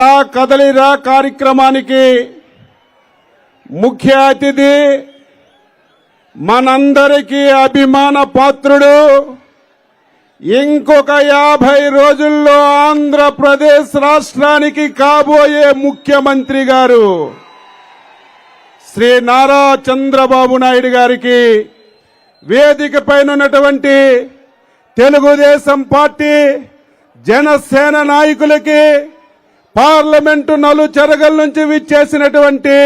కదలిరా కార్యక్రమానికి ముఖ్య అతిథి మనందరికీ అభిమాన పాత్రుడు ఇంకొక 50 రోజుల్లో ఆంధ్రప్రదేశ్ రాష్ట్రానికి కాబోయే ముఖ్యమంత్రి గారు శ్రీ నారా చంద్రబాబు నాయుడు గారికి వేదిక పైన ఉన్నటువంటి తెలుగుదేశం పార్టీ జనసేన నాయకులకి పార్లమెంటు నలుచెరగల నుంచి విచ్చేసినటువంటి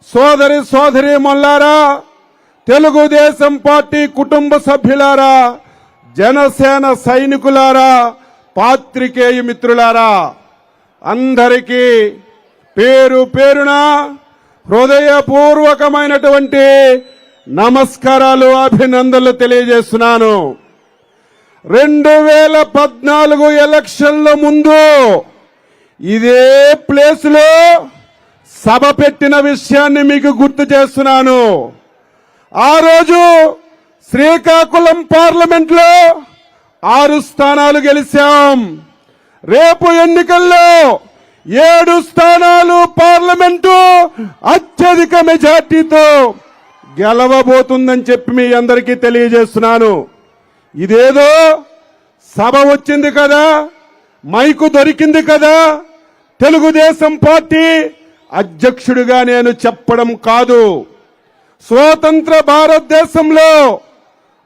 సోదరి మల్లారా, తెలుగుదేశం పార్టీ కుటుంబ సభ్యులారా, జనసేన సైనికులారా, పాత్రికేయ మిత్రులారా, అందరికీ పేరు పేరున హృదయపూర్వకమైనటువంటి నమస్కారాలు, అభినందనలు తెలియజేస్తున్నాను. 2014 ఎలక్షన్ల ముందు ఇదే ప్లేస్ లో సభ పెట్టిన విషయాన్ని మీకు గుర్తు చేస్తున్నాను. ఆ రోజు శ్రీకాకుళం పార్లమెంట్ లో 6 స్థానాలు గెలిచాం. రేపు ఎన్నికల్లో 7 స్థానాలు పార్లమెంటు అత్యధిక మెజార్టీతో గెలవబోతుందని చెప్పి మీ అందరికీ తెలియజేస్తున్నాను. ఇదేదో సభ వచ్చింది కదా, మైకు దొరికింది కదా, తెలుగుదేశం పార్టీ అధ్యక్షుడిగా నేను చెప్పడం కాదు. స్వతంత్ర భారతదేశంలో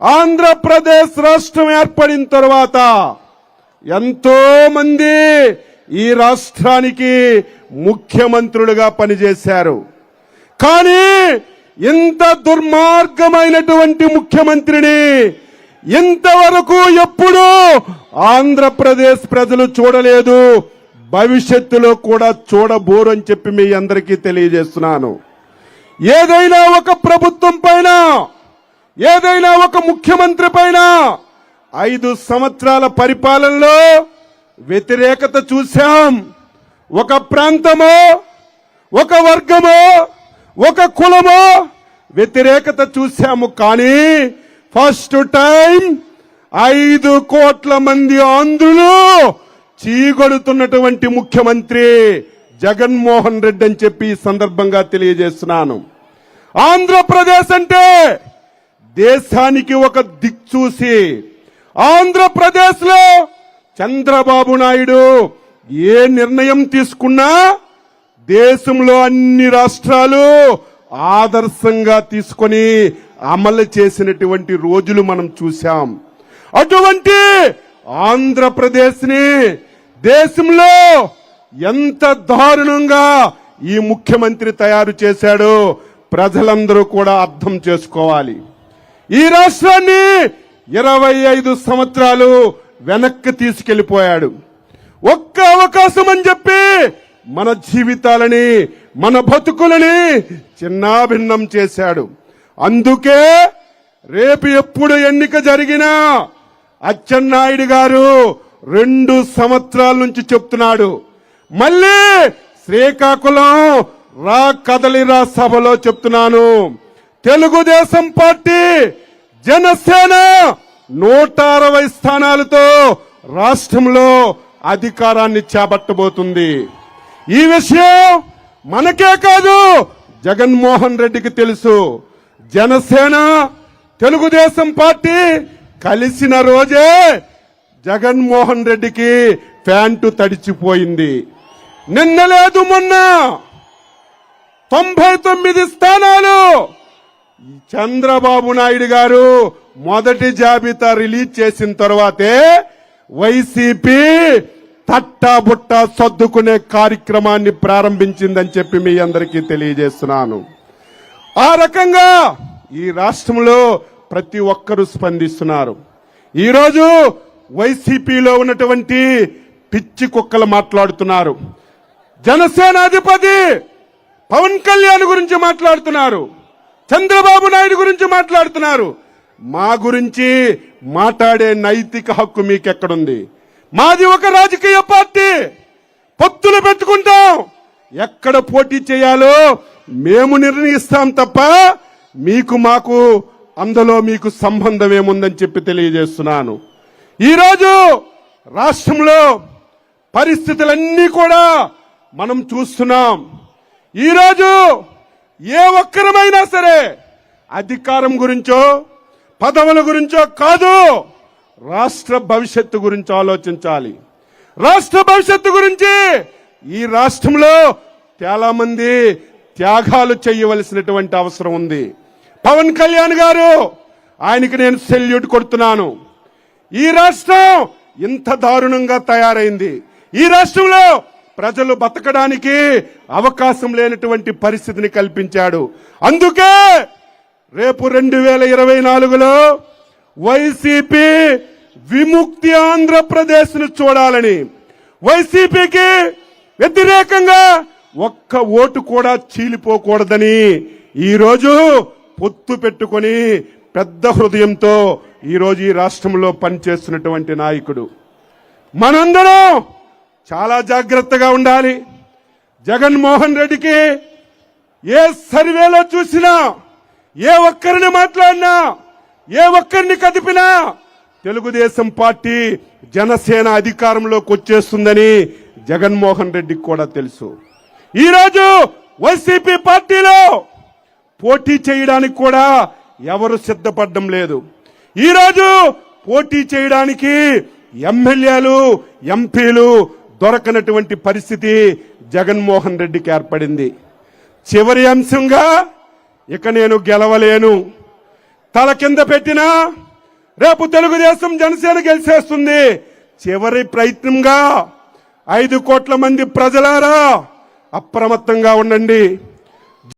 ఆంధ్రప్రదేశ్ రాష్ట్రం ఏర్పడిన తర్వాత ఎంతో మంది ఈ రాష్ట్రానికి ముఖ్యమంత్రులుగా పనిచేశారు. కానీ ఇంత దుర్మార్గమైనటువంటి ముఖ్యమంత్రిని ఇంతవరకు ఎప్పుడూ ఆంధ్రప్రదేశ్ ప్రజలు చూడలేదు, భవిష్యత్తులో కూడా చూడబోరు అని చెప్పి మీ అందరికీ తెలియజేస్తున్నాను. ఏదైనా ఒక ప్రభుత్వం పైన, ఏదైనా ఒక ముఖ్యమంత్రి పైన 5 సంవత్సరాల పరిపాలనలో వ్యతిరేకత చూశాం. ఒక ప్రాంతమో, ఒక వర్గమో, ఒక కులమో వ్యతిరేకత చూశాము. కానీ ఫస్ట్ టైం 5 కోట్ల మంది ఆంధ్రులు చీగొడుతున్నటువంటి ముఖ్యమంత్రి జగన్మోహన్ రెడ్డి అని చెప్పి ఈ సందర్భంగా తెలియజేస్తున్నాను. ఆంధ్రప్రదేశ్ అంటే దేశానికి ఒక దిక్సూచి. ఆంధ్రప్రదేశ్ లో చంద్రబాబు నాయుడు ఏ నిర్ణయం తీసుకున్నా దేశంలో అన్ని రాష్ట్రాలు ఆదర్శంగా తీసుకొని అమలు చేసినటువంటి రోజులు మనం చూశాం. అటువంటి ఆంధ్రప్రదేశ్ ని దేశంలో ఎంత దారుణంగా ఈ ముఖ్యమంత్రి తయారు చేశాడో ప్రజలందరూ కూడా అర్థం చేసుకోవాలి. ఈ రాష్ట్రాన్ని 25 సంవత్సరాలు వెనక్కి తీసుకెళ్లిపోయాడు. ఒక్క అవకాశం అని చెప్పి మన జీవితాలని, మన బతుకులని చిన్నాభిన్నం చేశాడు. అందుకే రేపు ఎప్పుడు ఎన్నిక జరిగినా అచ్చెన్నాయుడు గారు 2 సంవత్సరాల నుంచి చెప్తున్నాడు. మళ్ళీ శ్రీకాకుళం కదలిరా సభలో చెప్తున్నాను, తెలుగుదేశం పార్టీ జనసేన 160 స్థానాలతో రాష్ట్రంలో అధికారాన్ని చేపట్టబోతుంది. ఈ విషయం మనకే కాదు, జగన్మోహన్ రెడ్డికి తెలుసు. జనసేన తెలుగుదేశం పార్టీ కలిసిన రోజే జగన్మోహన్ రెడ్డికి ప్యాంటు తడిచిపోయింది. నిన్న లేదు మొన్న 99 స్థానాలు చంద్రబాబు నాయుడు గారు మొదటి జాబితా రిలీజ్ చేసిన తర్వాతే వైసీపీ తట్టాబుట్టా సర్దుకునే కార్యక్రమాన్ని ప్రారంభించిందని చెప్పి మీ అందరికీ తెలియజేస్తున్నాను. ఆ రకంగా ఈ రాష్ట్రంలో ప్రతి ఒక్కరూ స్పందిస్తున్నారు. ఈరోజు వైసీపీలో ఉన్నటువంటి పిచ్చి కుక్కలు మాట్లాడుతున్నారు. జనసేన అధిపతి పవన్ కళ్యాణ్ గురించి మాట్లాడుతున్నారు, చంద్రబాబు నాయుడు గురించి మాట్లాడుతున్నారు. మా గురించి మాట్లాడే నైతిక హక్కు మీకెక్కడుంది? మాది ఒక రాజకీయ పార్టీ, పొత్తులు పెట్టుకుంటాం. ఎక్కడ పోటీ చేయాలో మేము నిర్ణయిస్తాం తప్ప మీకు మాకు అందులో మీకు సంబంధం ఏముందని చెప్పి తెలియజేస్తున్నాను. ఈరోజు రాష్ట్రంలో పరిస్థితులన్నీ కూడా మనం చూస్తున్నాం. ఈరోజు ఏ ఒక్కరమైనా సరే అధికారం గురించో పదవుల గురించో కాదు, రాష్ట్ర భవిష్యత్తు గురించి ఆలోచించాలి. రాష్ట్ర భవిష్యత్తు గురించి ఈ రాష్ట్రంలో చాలా మంది త్యాగాలు చేయవలసినటువంటి అవసరం ఉంది. పవన్ కళ్యాణ్ గారు, ఆయనకి నేను సెల్యూట్ కొడుతున్నాను. ఈ రాష్ట్రం ఇంత దారుణంగా తయారైంది. ఈ రాష్ట్రంలో ప్రజలు బతకడానికి అవకాశం లేనటువంటి పరిస్థితిని కల్పించాడు. అందుకే రేపు 2024లో వైసీపీ విముక్తి ఆంధ్రప్రదేశ్ ను చూడాలని, వైసీపీకి వ్యతిరేకంగా ఒక్క ఓటు కూడా చీలిపోకూడదని ఈరోజు పొత్తు పెట్టుకొని పెద్ద హృదయంతో ఈరోజు ఈ రాష్ట్రంలో పనిచేస్తున్నటువంటి నాయకుడు. మనందరం చాలా జాగ్రత్తగా ఉండాలి. జగన్మోహన్ రెడ్డికి ఏ సర్వేలో చూసినా, ఏ ఒక్కరిని మాట్లాడినా, ఏ ఒక్కరిని కదిపినా తెలుగుదేశం పార్టీ జనసేన అధికారంలోకి వచ్చేస్తుందని జగన్మోహన్ రెడ్డికి కూడా తెలుసు. ఈరోజు వైసీపీ పార్టీలో పోటీ చేయడానికి కూడా ఎవరు సిద్ధపడడం లేదు. ఈరోజు పోటీ చేయడానికి ఎమ్మెల్యేలు ఎంపీలు దొరకనటువంటి పరిస్థితి జగన్మోహన్ రెడ్డికి ఏర్పడింది. చివరి అంశంగా ఇక నేను గెలవలేను, తల కింద పెట్టినా రేపు తెలుగుదేశం జనసేన గెలిచేస్తుంది. చివరి ప్రయత్నంగా 5 కోట్ల మంది ప్రజలారా అప్రమత్తంగా ఉండండి.